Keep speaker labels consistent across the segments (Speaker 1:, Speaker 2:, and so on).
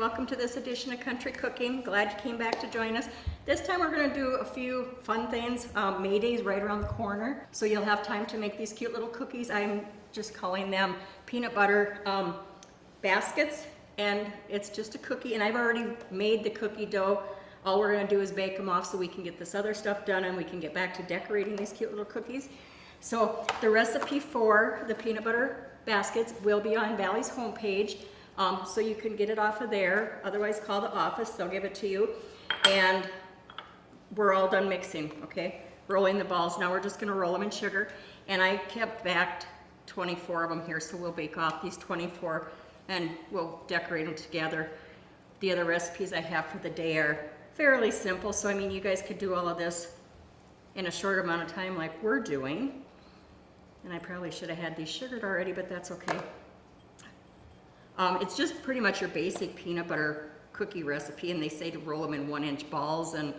Speaker 1: welcome to this edition of Country Cooking. Glad you came back to join us. This time we're going to do a few fun things. May Day's right around the corner, so you'll have time to make these cute little cookies. I'm just calling them peanut butter baskets, and it's just a cookie, and I've already made the cookie dough. All we're going to do is bake them off so we can get this other stuff done and we can get back to decorating these cute little cookies. So the recipe for the peanut butter baskets will be on Valley's homepage, so you can get it off of there. Otherwise, call the office, they'll give it to you. And we're all done mixing, okay? Rolling the balls. Now we're just going to roll them in sugar. And I kept back 24 of them here, so we'll bake off these 24 and we'll decorate them together. The other recipes I have for the day are fairly simple, so I mean, you guys could do all of this in a short amount of time like we're doing. And I probably should have had these sugared already, but that's okay. It's just pretty much your basic peanut butter cookie recipe, and they say to roll them in 1-inch balls, and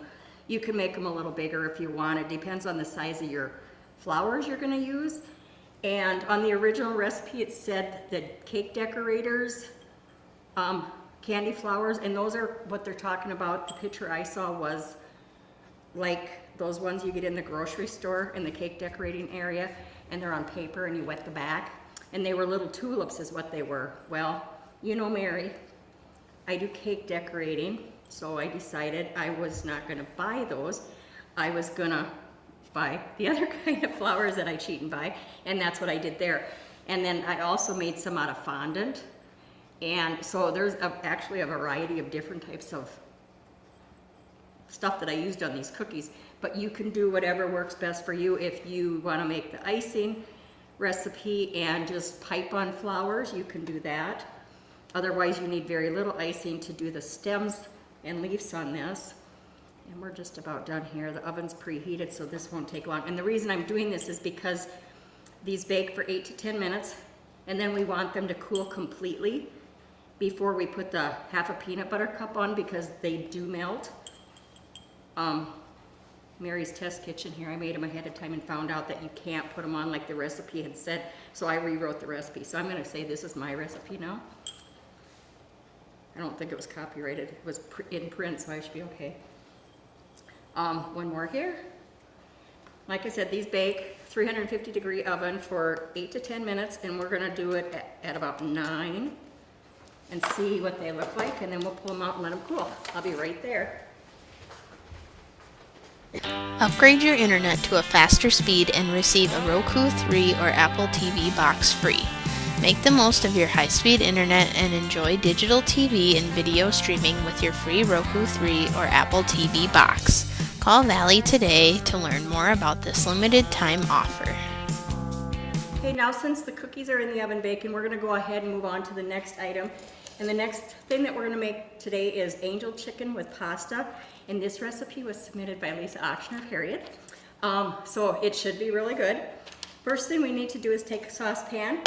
Speaker 1: you can make them a little bigger if you want. It depends on the size of your flours you're going to use. And on the original recipe, it said that cake decorators, candy flowers, and those are what they're talking about. The picture I saw was like those ones you get in the grocery store in the cake decorating area, and they're on paper and you wet the back. And they were little tulips is what they were. Well, you know Mary, I do cake decorating, so I decided I was not gonna buy those. I was gonna buy the other kind of flowers that I cheat and buy, and that's what I did there. And then I also made some out of fondant. And so there's actually a variety of different types of stuff that I used on these cookies, but you can do whatever works best for you. If you want to make the icing recipe and just pipe on flowers, you can do that. Otherwise, you need very little icing to do the stems and leaves on this. And we're just about done here. The oven's preheated, so this won't take long. And the reason I'm doing this is because these bake for 8 to 10 minutes, and then we want them to cool completely before we put the half a peanut butter cup on, because they do melt. Mary's test kitchen here, I made them ahead of time and found out that you can't put them on like the recipe had said, so I rewrote the recipe. So I'm going to say this is my recipe now. I don't think it was copyrighted. It was in print, so I should be okay. One more here. Like I said, these bake 350-degree oven for 8 to 10 minutes, and we're going to do it at about 9 and see what they look like, and then we'll pull them out and let them cool. I'll be right there.
Speaker 2: Upgrade your internet to a faster speed and receive a Roku 3 or Apple TV box free. Make the most of your high-speed internet and enjoy digital TV and video streaming with your free Roku 3 or Apple TV box. Call Valley today to learn more about this limited time offer.
Speaker 1: Okay, now since the cookies are in the oven baking, we're going to go ahead and move on to the next item. And the next thing that we're going to make today is angel chicken with pasta. And this recipe was submitted by Lisa Auctioner of Harriet. So it should be really good. First thing we need to do is take a saucepan,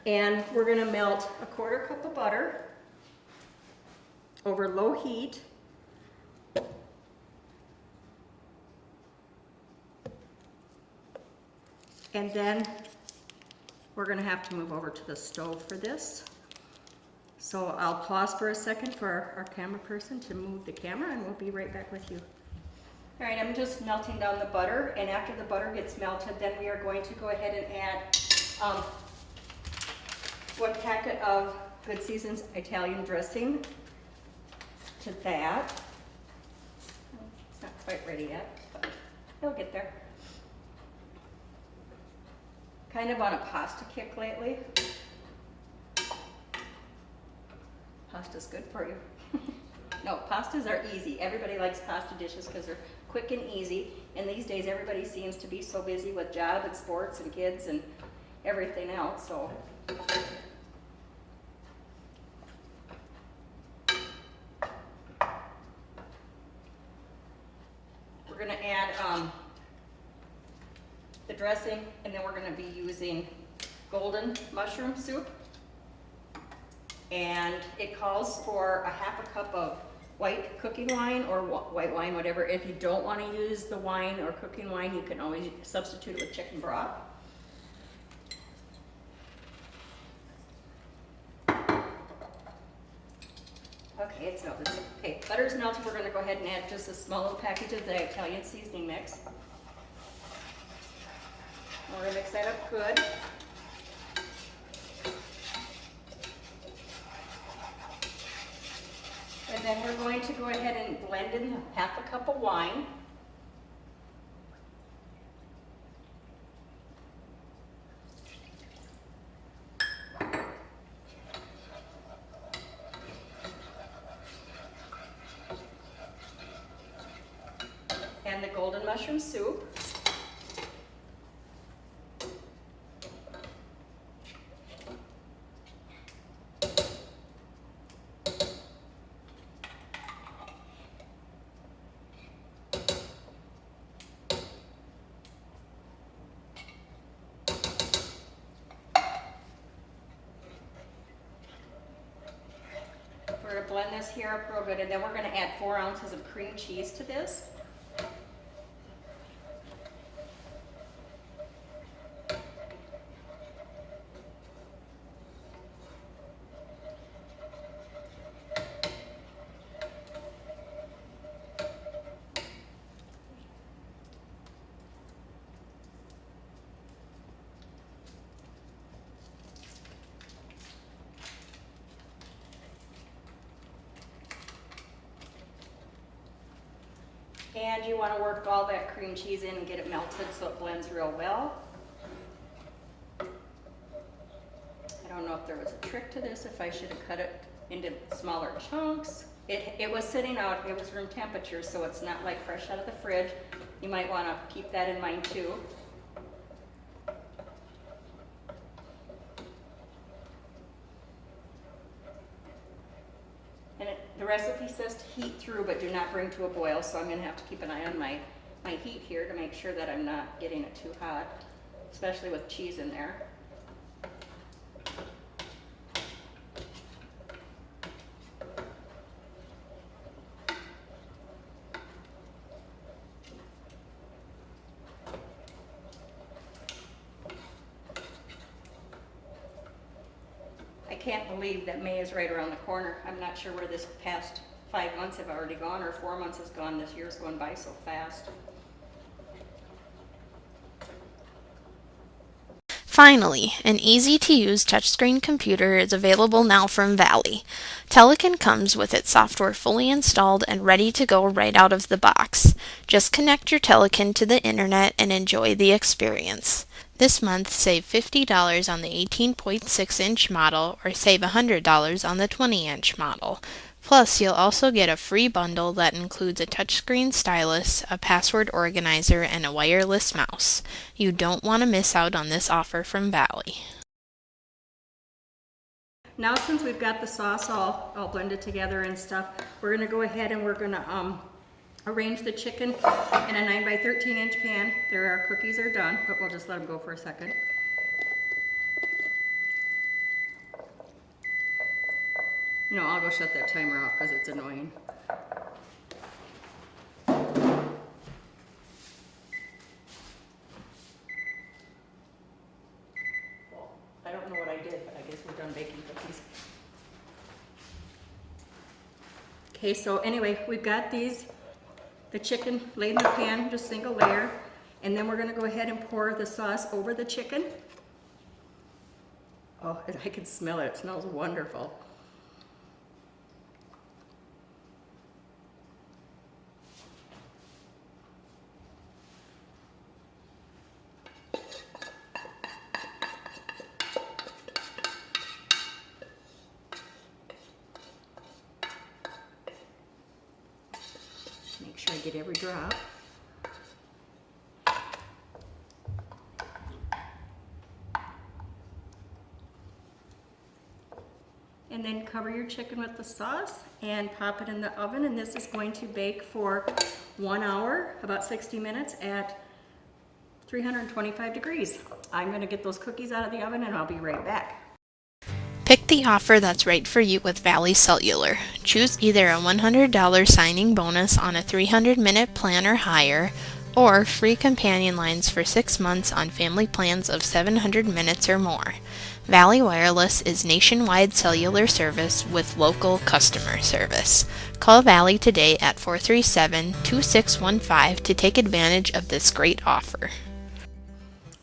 Speaker 1: and we're going to melt a 1/4 cup of butter over low heat. And then we're going to have to move over to the stove for this. So I'll pause for a second for our camera person to move the camera, and we'll be right back with you. All right, I'm just melting down the butter, and after the butter gets melted, then we are going to go ahead and add 1 packet of Good Seasons Italian dressing to that. It's not quite ready yet, but it'll get there. Kind of on a pasta kick lately. Pasta's good for you. No, pastas are easy. Everybody likes pasta dishes because they're quick and easy. And these days, everybody seems to be so busy with job and sports and kids and everything else. So we're going to add the dressing, and then we're going to be using golden mushroom soup. And it calls for a 1/2 cup of white cooking wine or white wine, whatever. If you don't want to use the wine or cooking wine, you can always substitute it with chicken broth. Okay, it's melted. Okay, butter's melted. We're going to go ahead and add just a small little package of the Italian seasoning mix. We're going to mix that up good. And then we're going to go ahead and blend in half a cup of wine. And the golden mushroom soup. We're going to blend this here up real good, and then we're going to add 4 ounces of cream cheese to this. And you want to work all that cream cheese in and get it melted so it blends real well. I don't know if there was a trick to this, if I should have cut it into smaller chunks. It was sitting out, it was room temperature, so it's not like fresh out of the fridge. You might want to keep that in mind too. The recipe says to heat through, but do not bring to a boil, so I'm going to have to keep an eye on my heat here to make sure that I'm not getting it too hot, especially with cheese in there. I can't believe that May is right around the corner. I'm not sure where this past 5 months have already gone, or 4 months has gone. This year's going by so fast.
Speaker 2: Finally, an easy-to-use touchscreen computer is available now from Valley. Telekin comes with its software fully installed and ready to go right out of the box. Just connect your Telekin to the internet and enjoy the experience. This month, save $50 on the 18.6-inch model or save $100 on the 20-inch model. Plus, you'll also get a free bundle that includes a touchscreen stylus, a password organizer, and a wireless mouse. You don't want to miss out on this offer from Valley.
Speaker 1: Now, since we've got the sauce all blended together and stuff, we're going to go ahead and we're going to arrange the chicken in a 9x13 inch pan. There, our cookies are done, but we'll just let them go for a second. No, I'll go shut that timer off because it's annoying. Well, I don't know what I did, but I guess we're done baking cookies. Okay, so anyway, we've got the chicken laid in the pan, just single layer, and then we're going to go ahead and pour the sauce over the chicken. Oh, and I can smell it. It smells wonderful. Make sure I get every drop. And then cover your chicken with the sauce and pop it in the oven, and this is going to bake for 1 hour, about 60 minutes at 325 degrees. I'm going to get those cookies out of the oven and I'll be right back.
Speaker 2: Pick the offer that's right for you with Valley Cellular. Choose either a $100 signing bonus on a 300-minute plan or higher, or free companion lines for 6 months on family plans of 700 minutes or more. Valley Wireless is nationwide cellular service with local customer service. Call Valley today at 437-2615 to take advantage of this great offer.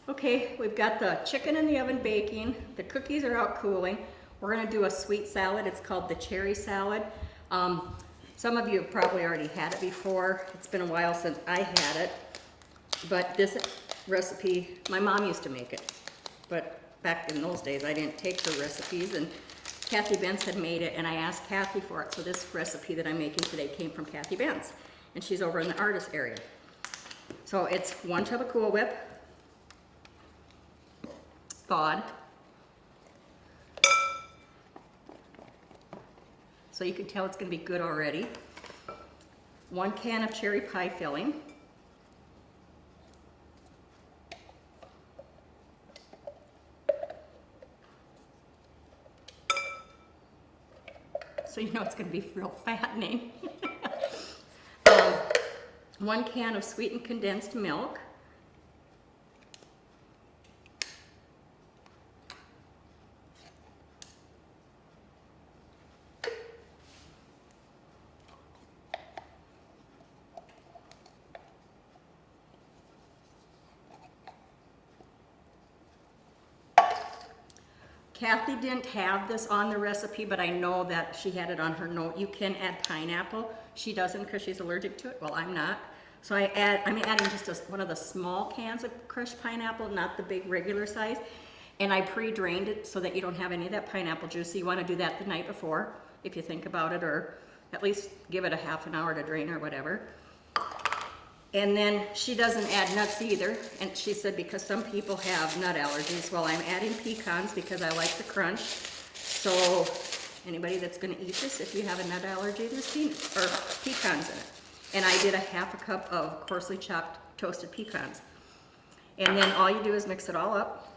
Speaker 1: Okay, we've got the chicken in the oven baking. The cookies are out cooling. We're gonna do a sweet salad. It's called the cherry salad. Some of you have probably already had it before. It's been a while since I had it. But this recipe, my mom used to make it. But back in those days, I didn't take her recipes, and Kathy Benz had made it, and I asked Kathy for it. So this recipe that I'm making today came from Kathy Benz, and she's over in the artist area. So it's 1 tub of Cool Whip, thawed. So you can tell it's gonna be good already. 1 can of cherry pie filling. So you know it's gonna be real fattening. 1 can of sweetened condensed milk. Kathy didn't have this on the recipe, but I know that she had it on her note. You can add pineapple. She doesn't because she's allergic to it. Well, I'm not. So I'm adding just one of the small cans of crushed pineapple, not the big regular size. And I pre-drained it so that you don't have any of that pineapple juice. So you want to do that the night before, if you think about it, or at least give it a half an hour to drain or whatever. And then she doesn't add nuts either, and she said because some people have nut allergies. Well, I'm adding pecans because I like the crunch. So anybody that's gonna eat this, if you have a nut allergy, there's pecans in it. And I did a half a cup of coarsely chopped toasted pecans. And then all you do is mix it all up.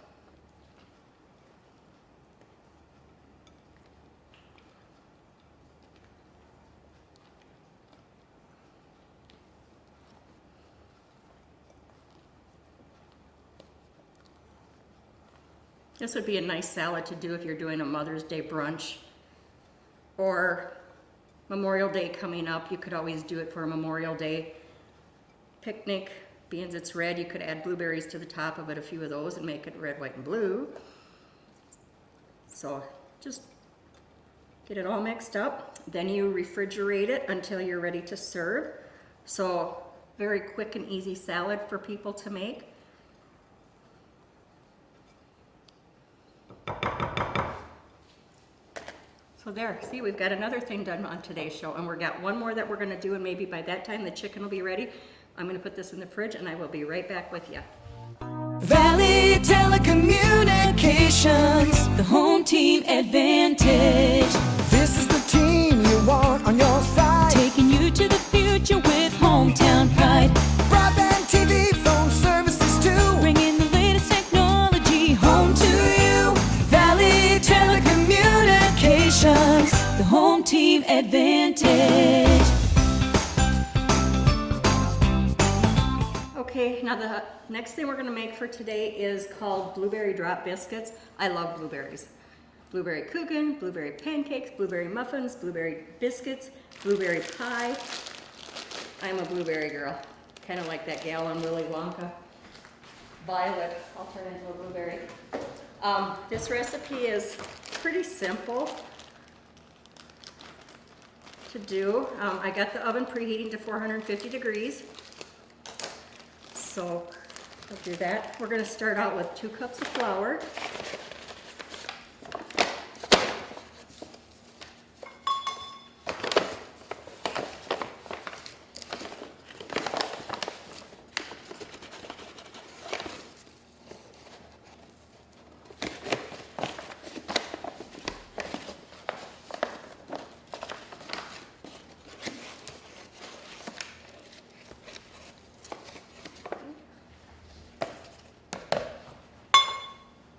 Speaker 1: This would be a nice salad to do if you're doing a Mother's Day brunch or Memorial Day coming up. You could always do it for a Memorial Day picnic. Being it's red, you could add blueberries to the top of it, a few of those, and make it red, white, and blue. So just get it all mixed up. Then you refrigerate it until you're ready to serve. So very quick and easy salad for people to make. So there, see, we've got another thing done on today's show, and we've got one more that we're gonna do, and maybe by that time the chicken will be ready. I'm gonna put this in the fridge, and I will be right back with you.
Speaker 3: Valley Telecommunications, the home team advantage.
Speaker 4: This is the team you want on your side.
Speaker 3: Taking you to the future with hometown pride.
Speaker 4: Broadband, TV, phone services too.
Speaker 3: Bringing the latest technology home to you. Valley Telecommunications, the home team advantage.
Speaker 1: Okay, now the next thing we're gonna make for today is called blueberry drop biscuits. I love blueberries. Blueberry Cookin, blueberry pancakes, blueberry muffins, blueberry biscuits, blueberry pie. I'm a blueberry girl, kind of like that gal on Willy Wonka. Violet, I'll turn into a blueberry. This recipe is pretty simple to do. I got the oven preheating to 450 degrees. So we'll do that. We're gonna start out with 2 cups of flour.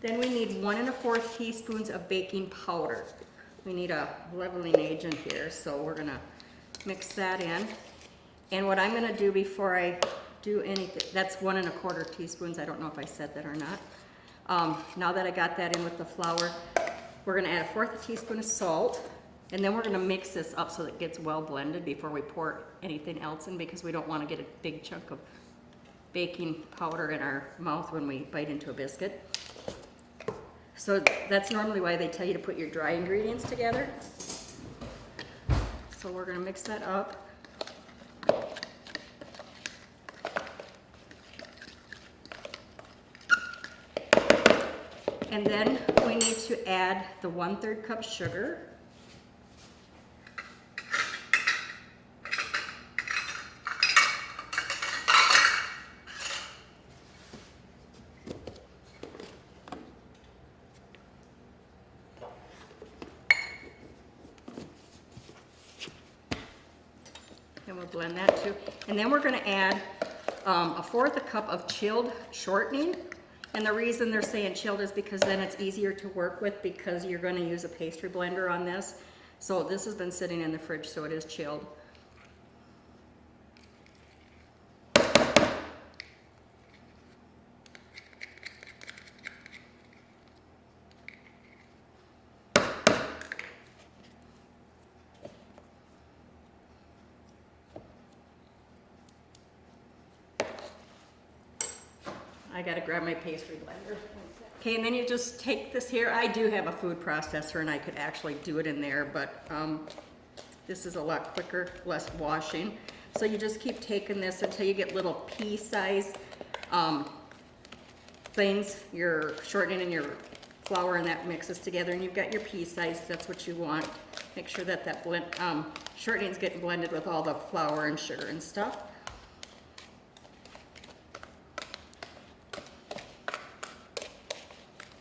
Speaker 1: Then we need 1 1/4 teaspoons of baking powder. We need a leveling agent here, so we're gonna mix that in. And what I'm gonna do before I do anything. That's 1 1/4 teaspoons. I don't know if I said that or not. Now that I got that in with the flour, we're gonna add 1/4 teaspoon of salt, and then we're gonna mix this up so that it gets well blended before we pour anything else in, because we don't wanna get a big chunk of baking powder in our mouth when we bite into a biscuit. So that's normally why they tell you to put your dry ingredients together. So we're gonna mix that up. And then we need to add the 1/3 cup sugar. And we'll blend that too. And then we're gonna add 1/4 cup of chilled shortening. And the reason they're saying chilled is because then it's easier to work with, because you're gonna use a pastry blender on this. So this has been sitting in the fridge, so it is chilled. I gotta grab my pastry blender. Okay, and then you just take this here. I do have a food processor and I could actually do it in there, but this is a lot quicker, less washing. So you just keep taking this until you get little pea-size things. Your shortening and your flour and that mixes together, and you've got your pea size. That's what you want. Make sure that that shortening's getting blended with all the flour and sugar and stuff.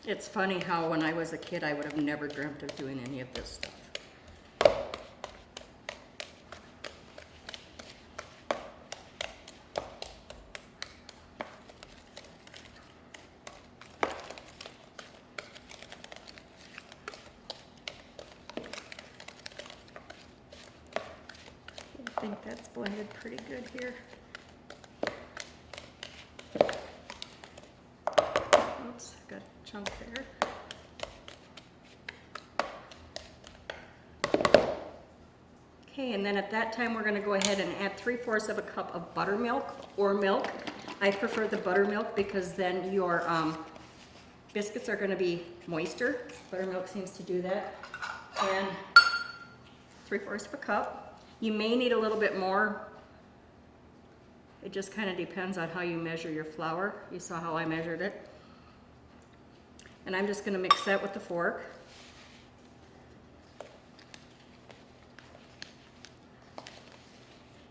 Speaker 1: It's funny how when I was a kid, I would have never dreamt of doing any of this stuff. I think that's blended pretty good here. Oops, got a chunk there. Okay, and then at that time we're going to go ahead and add 3/4 of a cup of buttermilk or milk. I prefer the buttermilk because then your biscuits are going to be moister. Buttermilk seems to do that. And 3/4 of a cup. You may need a little bit more. It just kind of depends on how you measure your flour. You saw how I measured it. And I'm just going to mix that with the fork.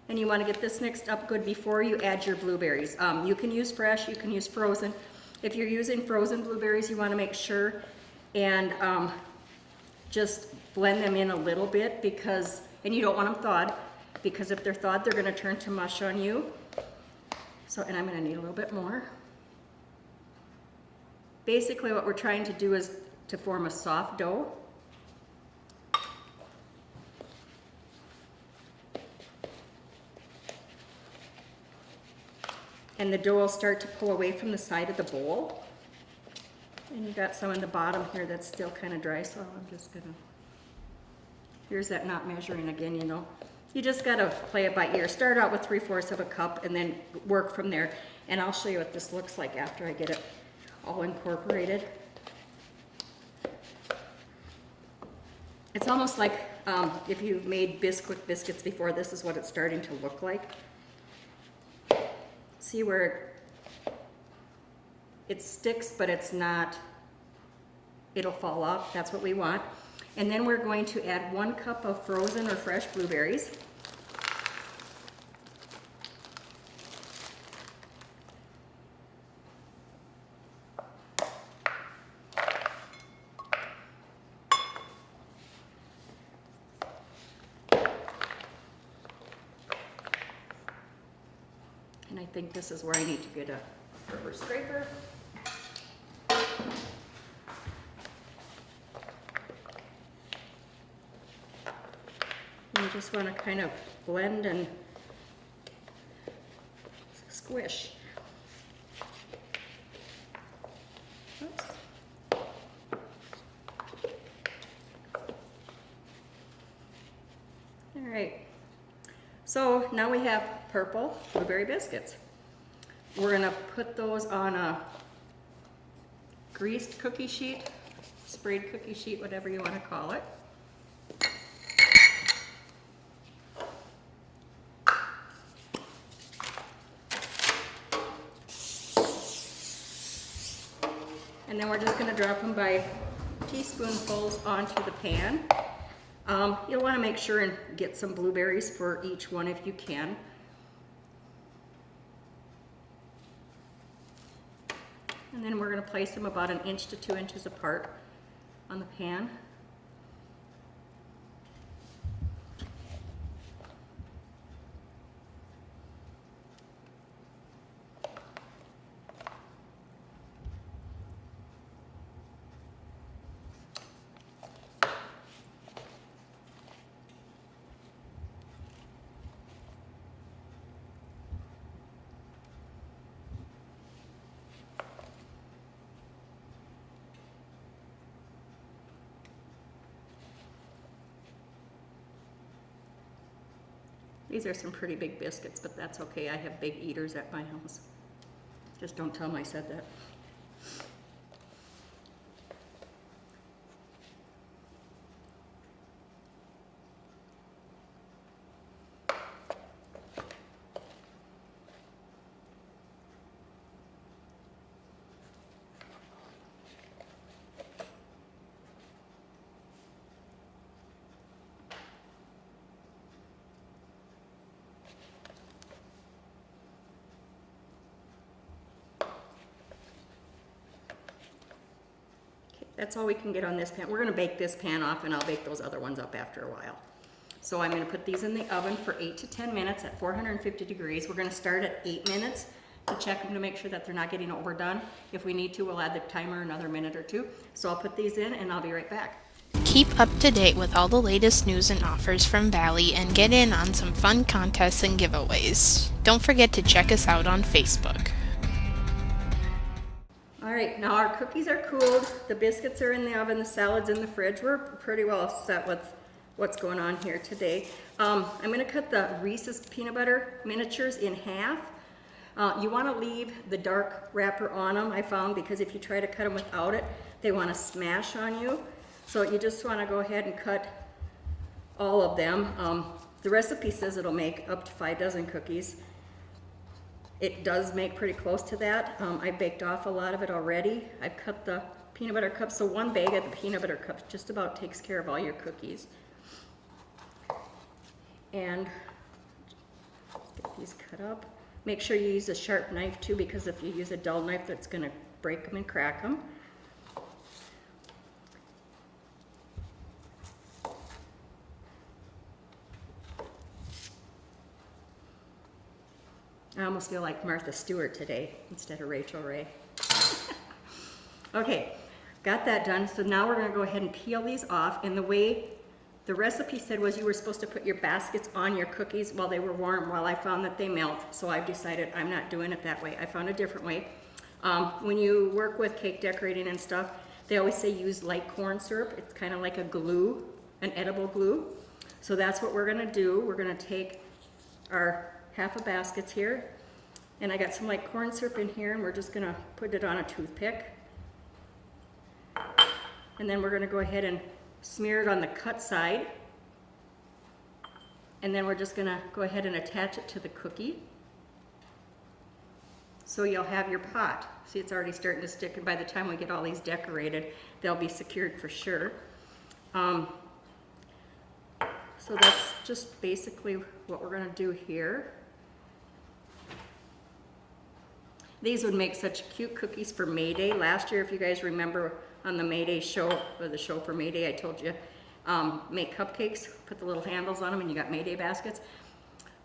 Speaker 1: And you want to get this mixed up good before you add your blueberries. You can use fresh, you can use frozen. If you're using frozen blueberries, you want to make sure and just blend them in a little bit, because, and you don't want them thawed, because if they're thawed, they're going to turn to mush on you. So, and I'm going to need a little bit more. Basically what we're trying to do is to form a soft dough. And the dough will start to pull away from the side of the bowl. And you got some in the bottom here that's still kind of dry, so I'm just gonna, here's that not measuring again, you know. You just gotta play it by ear. Start out with 3/4 of a cup and then work from there. And I'll show you what this looks like after I get it all incorporated. It's almost like if you've made Bisquick biscuits before, this is what it's starting to look like. See where it sticks, but it's not, it'll fall off. That's what we want. And then we're going to add 1 cup of frozen or fresh blueberries. And I think this is where I need to get a rubber scraper. You just want to kind of blend and squish. Oops. All right, so now we have purple blueberry biscuits. We're gonna put those on a greased cookie sheet, sprayed cookie sheet, whatever you wanna call it. And then we're just gonna drop them by teaspoonfuls onto the pan. You'll wanna make sure and get some blueberries for each one if you can. And then we're gonna place them about 1 inch to 2 inches apart on the pan. These are some pretty big biscuits, but that's okay. I have big eaters at my house. Just don't tell them I said that. That's all we can get on this pan. We're gonna bake this pan off and I'll bake those other ones up after a while. So I'm gonna put these in the oven for 8 to 10 minutes at 450 degrees. We're gonna start at 8 minutes to check them to make sure that they're not getting overdone. If we need to, we'll add the timer another minute or two. So I'll put these in and I'll be right back.
Speaker 2: Keep up to date with all the latest news and offers from Valley and get in on some fun contests and giveaways. Don't forget to check us out on Facebook.
Speaker 1: All right, now our cookies are cooled, the biscuits are in the oven, the salad's in the fridge. We're pretty well set with what's going on here today. I'm gonna cut the Reese's peanut butter miniatures in half. You wanna leave the dark wrapper on them, I found, because if you try to cut them without it, they wanna smash on you. So you just wanna go ahead and cut all of them. The recipe says it'll make up to 5 dozen cookies. It does make pretty close to that. I baked off a lot of it already. I've cut the peanut butter cups, so 1 bag of the peanut butter cups just about takes care of all your cookies. And get these cut up. Make sure you use a sharp knife too, because if you use a dull knife, that's gonna break them and crack them. I almost feel like Martha Stewart today instead of Rachel Ray. Okay, got that done. So now we're gonna go ahead and peel these off. And the way the recipe said was you were supposed to put your baskets on your cookies while they were warm. Well, I found that they melt, so I've decided I'm not doing it that way. I found a different way. When you work with cake decorating and stuff, they always say use light corn syrup. It's kind of like a glue, an edible glue. So that's what we're gonna do. We're gonna take our half a baskets here, and I got some light corn syrup in here, and we're just gonna put it on a toothpick. And then we're gonna go ahead and smear it on the cut side. And then we're just gonna go ahead and attach it to the cookie. So you'll have your pot. See, it's already starting to stick, and by the time we get all these decorated, they'll be secured for sure. So that's just basically what we're gonna do here. These would make such cute cookies for May Day. Last year, if you guys remember on the May Day show, or the show for May Day, I told you, make cupcakes, put the little handles on them, and you got May Day baskets.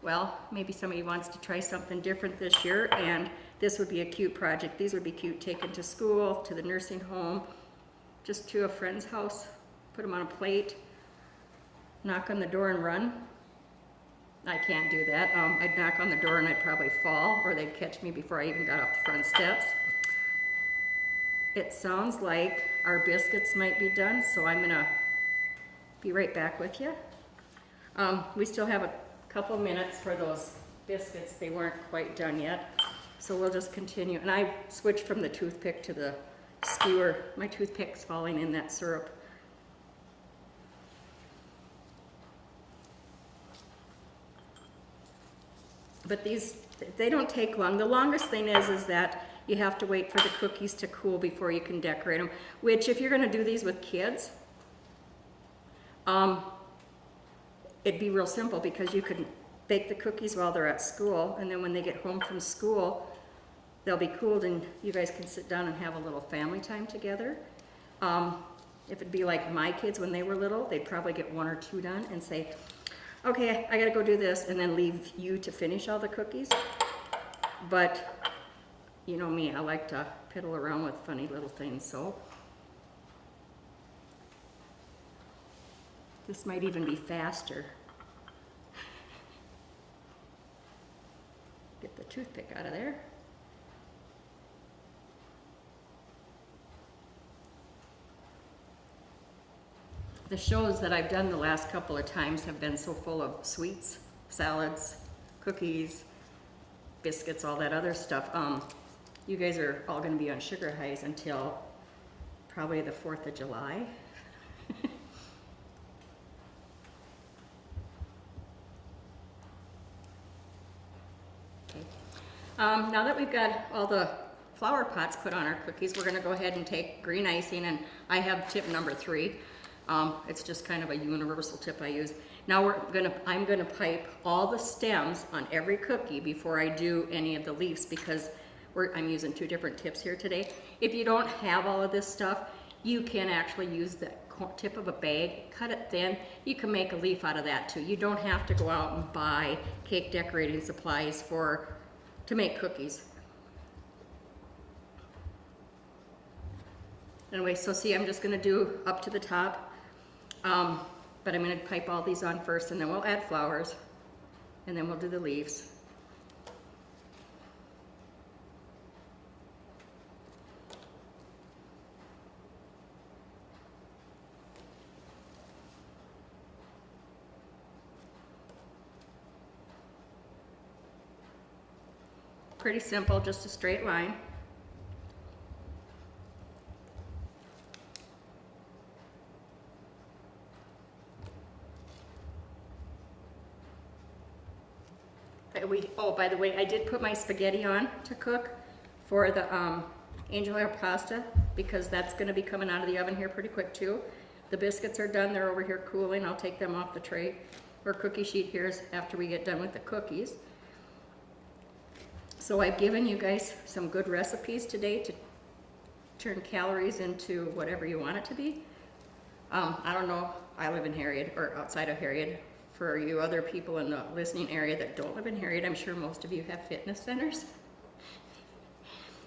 Speaker 1: Well, maybe somebody wants to try something different this year, and this would be a cute project. These would be cute taken to school, to the nursing home, just to a friend's house, put them on a plate, knock on the door and run. I can't do that. I'd knock on the door and I'd probably fall, or they'd catch me before I even got off the front steps. It sounds like our biscuits might be done, so I'm gonna be right back with you. We still have a couple minutes for those biscuits. They weren't quite done yet, so we'll just continue. And I switched from the toothpick to the skewer. My toothpick's falling in that syrup. But these, they don't take long. The longest thing is that you have to wait for the cookies to cool before you can decorate them, which if you're gonna do these with kids, it'd be real simple because you can bake the cookies while they're at school, and then when they get home from school, they'll be cooled and you guys can sit down and have a little family time together. If it'd be like my kids when they were little, they'd probably get 1 or 2 done and say, okay, I gotta go do this, and then leave you to finish all the cookies. But you know me, I like to piddle around with funny little things, so this might even be faster. Get the toothpick out of there. The shows that I've done the last couple of times have been so full of sweets, salads, cookies, biscuits, all that other stuff. You guys are all gonna be on sugar highs until probably the 4th of July. Okay. Now that we've got all the flower pots put on our cookies, we're gonna go ahead and take green icing, and I have tip number 3. It's just kind of a universal tip I use. Now I'm gonna pipe all the stems on every cookie before I do any of the leaves, because I'm using 2 different tips here today. If you don't have all of this stuff, you can actually use the tip of a bag, cut it thin. You can make a leaf out of that too. You don't have to go out and buy cake decorating supplies to make cookies. Anyway, so see, I'm just gonna do up to the top. But I'm going to pipe all these on first, and then we'll add flowers, and then we'll do the leaves. Pretty simple, just a straight line. Oh, by the way, I did put my spaghetti on to cook for the angel hair pasta, because that's going to be coming out of the oven here pretty quick too. The biscuits are done, they're over here cooling. I'll take them off the tray or cookie sheet here after we get done with the cookies. So I've given you guys some good recipes today to turn calories into whatever you want it to be. I don't know, I live in Harriet, or outside of Harriet. For you other people in the listening area that don't live in Harriet, I'm sure most of you have fitness centers.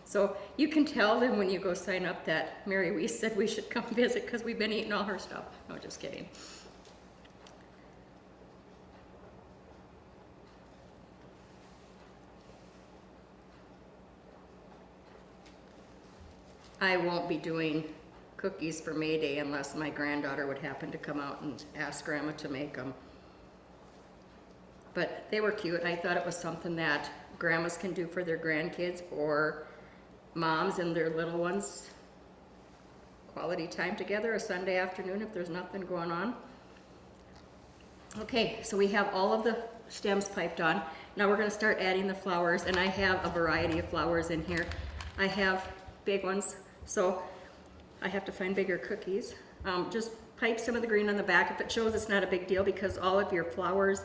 Speaker 1: So you can tell them when you go sign up that Mary Weiss said we should come visit because we've been eating all her stuff. No, just kidding. I won't be doing cookies for May Day unless my granddaughter would happen to come out and ask Grandma to make them. But they were cute. I thought it was something that grandmas can do for their grandkids, or moms and their little ones. Quality time together, a Sunday afternoon if there's nothing going on. Okay, so we have all of the stems piped on. Now we're gonna start adding the flowers, and I have a variety of flowers in here. I have big ones, so I have to find bigger cookies. Just pipe some of the green on the back. If it shows, it's not a big deal because all of your flowers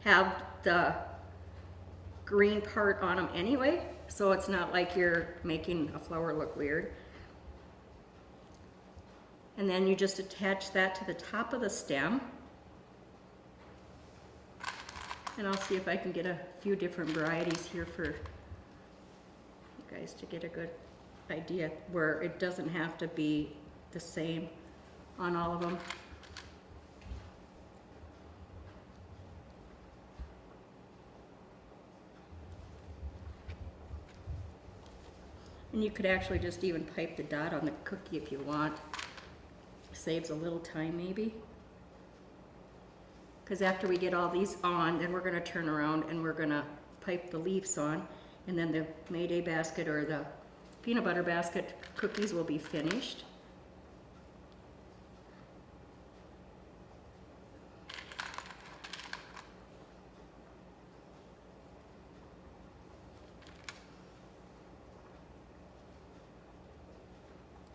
Speaker 1: have the green part on them anyway, so it's not like you're making a flower look weird. And then you just attach that to the top of the stem. And I'll see if I can get a few different varieties here for you guys to get a good idea where it doesn't have to be the same on all of them. And you could actually just even pipe the dot on the cookie if you want. Saves a little time maybe. Because after we get all these on, then we're going to turn around and we're going to pipe the leaves on, and then the Mayday basket or the peanut butter basket cookies will be finished.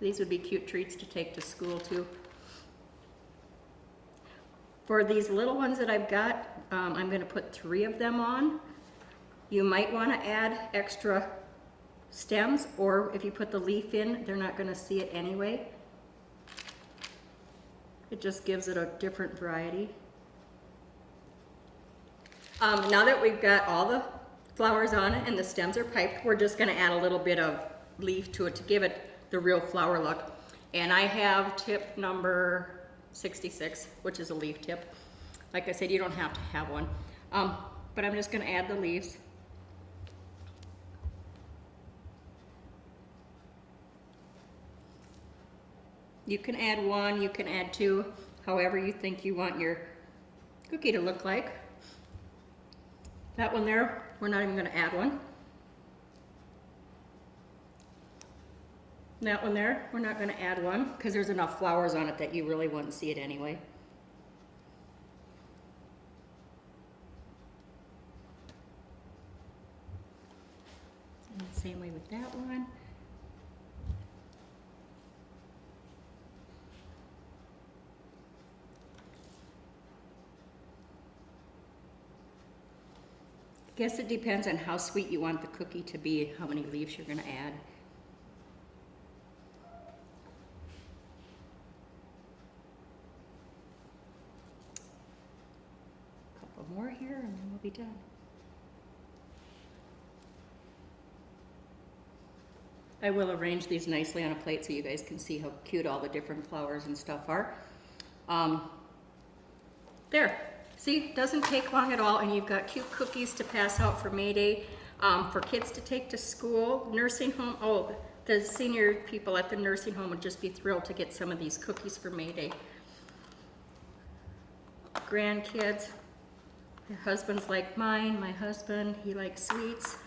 Speaker 1: These would be cute treats to take to school too. For these little ones that I've got, I'm going to put 3 of them on. You might want to add extra stems, or if you put the leaf in, they're not going to see it anyway. It just gives it a different variety. Now that we've got all the flowers on it and the stems are piped, we're just going to add a little bit of leaf to it to give it the real flower look. And I have tip number 66, which is a leaf tip. Like I said, you don't have to have one. But I'm just going to add the leaves. You can add 1, you can add 2, however you think you want your cookie to look like. That one there, we're not even going to add one. That one there, we're not going to add one because there's enough flowers on it that you really wouldn't see it anyway. And the same way with that one. I guess it depends on how sweet you want the cookie to be, how many leaves you're going to add. More here and then we'll be done. I will arrange these nicely on a plate so you guys can see how cute all the different flowers and stuff are. There, see, doesn't take long at all, and you've got cute cookies to pass out for May Day, for kids to take to school, nursing home. Oh, the senior people at the nursing home would just be thrilled to get some of these cookies for May Day. Grandkids. Your husband's like mine. My husband, he likes sweets.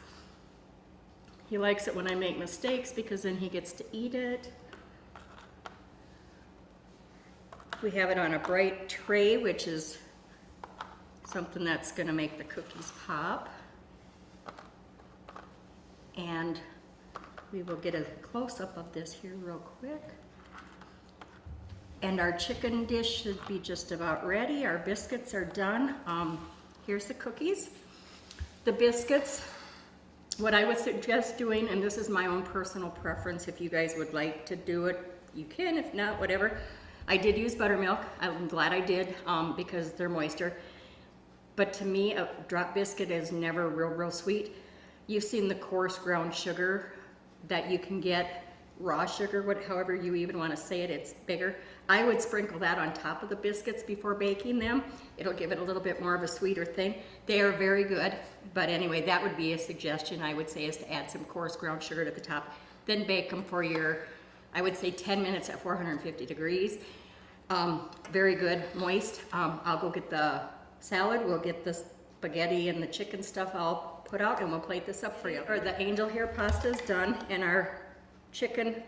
Speaker 1: He likes it when I make mistakes because then he gets to eat it. We have it on a bright tray, which is something that's going to make the cookies pop. And we will get a close-up of this here real quick. And our chicken dish should be just about ready. Our biscuits are done. Here's the cookies. The biscuits, what I would suggest doing, and this is my own personal preference, if you guys would like to do it, you can, if not, whatever. I did use buttermilk. I'm glad I did because they're moister. But to me, a drop biscuit is never real sweet. You've seen the coarse ground sugar that you can get, raw sugar, however you even want to say it, it's bigger. I would sprinkle that on top of the biscuits before baking them. It'll give it a little bit more of a sweeter thing. They are very good, but anyway, that would be a suggestion I would say, is to add some coarse ground sugar to the top. Then bake them for your, I would say 10 minutes at 450 degrees. Very good, moist. I'll go get the salad, we'll get the spaghetti and the chicken stuff all put out, and we'll plate this up for you. Or the angel hair pasta is done, and our chicken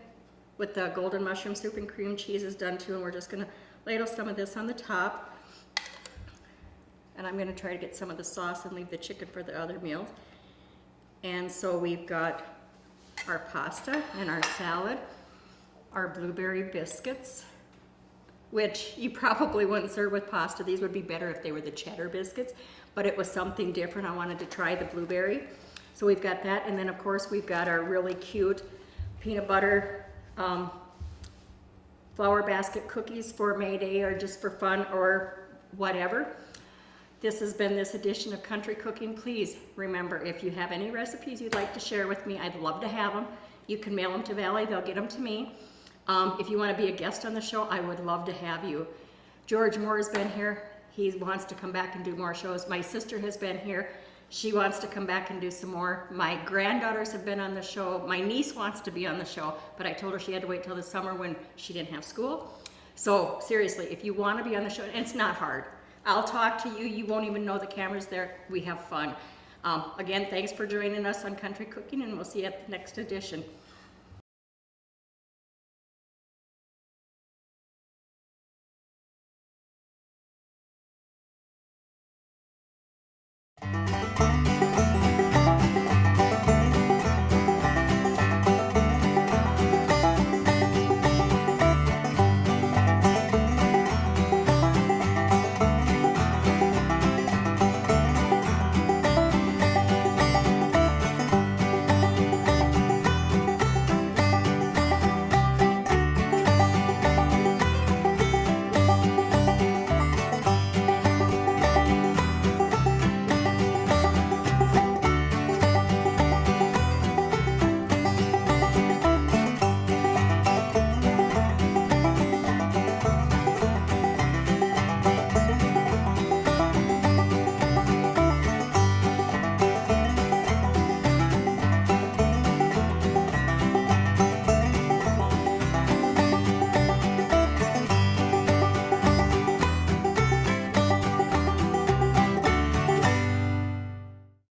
Speaker 1: with the golden mushroom soup and cream cheese is done too, and we're just gonna ladle some of this on the top. And I'm gonna try to get some of the sauce and leave the chicken for the other meals. And so we've got our pasta and our salad, our blueberry biscuits, which you probably wouldn't serve with pasta. These would be better if they were the cheddar biscuits, but it was something different. I wanted to try the blueberry. So we've got that, and then of course we've got our really cute peanut butter flower basket cookies for May Day, or just for fun or whatever. This has been this edition of Country Cooking. Please remember, if you have any recipes you'd like to share with me, I'd love to have them. You can mail them to Valley, they'll get them to me. If you want to be a guest on the show, I would love to have you. George Moore has been here. He wants to come back and do more shows. My sister has been here. She wants to come back and do some more. My granddaughters have been on the show. My niece wants to be on the show, but I told her she had to wait till the summer when she didn't have school. So seriously, if you want to be on the show, and it's not hard. I'll talk to you. You won't even know the camera's there. We have fun. Again, thanks for joining us on Country Cooking, and we'll see you at the next edition.